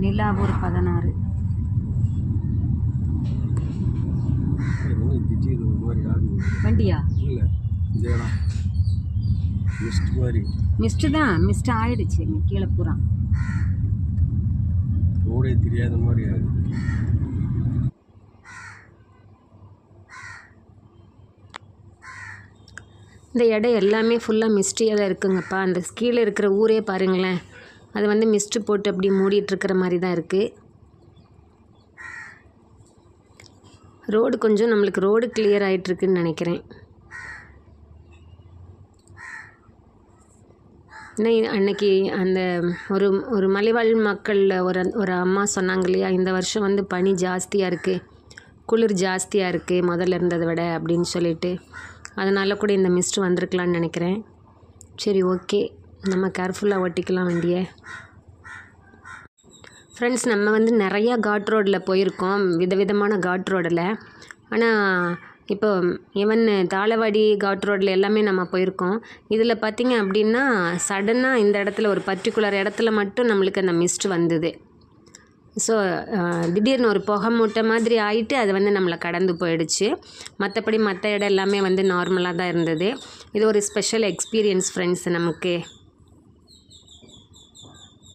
லிலாவூர் 16. வண்டியா இல்லை மிஸ்ட்டு தான், மிஸ்ட் ஆயிடுச்சு கீழே பூரா. ரோடே தெரியாத மாதிரி ஆகுது. இந்த இடம் எல்லாமே ஃபுல்லாக மிஸ்டியாக தான் இருக்குங்கப்பா. அந்த கீழே இருக்கிற ஊரே பாருங்களேன், அது வந்து மிஸ்ட்டு போட்டு அப்படி மூடிட்டுருக்கிற மாதிரி தான் இருக்குது. ரோடு கொஞ்சம் நம்மளுக்கு ரோடு கிளியர் ஆகிட்டுருக்குன்னு நினைக்கிறேன். அன்னைக்கு அந்த ஒரு மலைவாழ் மக்களில் ஒரு அம்மா சொன்னாங்க இல்லையா, இந்த வருஷம் வந்து பனி ஜாஸ்தியாக இருக்குது, குளிர் ஜாஸ்தியாக இருக்குது முதல்ல இருந்ததை விட அப்படின்னு சொல்லிட்டு, அதனால் கூட இந்த மிஸ்ட் வந்திருக்கலான்னு நினைக்கிறேன். சரி, ஓகே, நம்ம கேர்ஃபுல்லாக ஓட்டிக்கலாம் வண்டியை. ஃப்ரெண்ட்ஸ், நம்ம வந்து நிறையா காட் ரோடில் போயிருக்கோம், விதவிதமான காட் ரோடில். ஆனால் இப்போ ஈவன் தாளவாடி காட் ரோடில் எல்லாமே நம்ம போயிருக்கோம். இதில் பார்த்திங்க அப்படின்னா சடனாக இந்த இடத்துல ஒரு பர்டிகுலர் இடத்துல மட்டும் நம்மளுக்கு அந்த மிஸ்ட் வந்தது. ஸோ திடீர்னு ஒரு புகை மூட்டை மாதிரி ஆகிட்டு அது வந்து நம்மளை கடந்து போயிடுச்சு. மற்றபடி மற்ற இடம் எல்லாமே வந்து நார்மலாக தான் இருந்தது. இது ஒரு ஸ்பெஷல் எக்ஸ்பீரியன்ஸ் ஃப்ரெண்ட்ஸ் நமக்கு.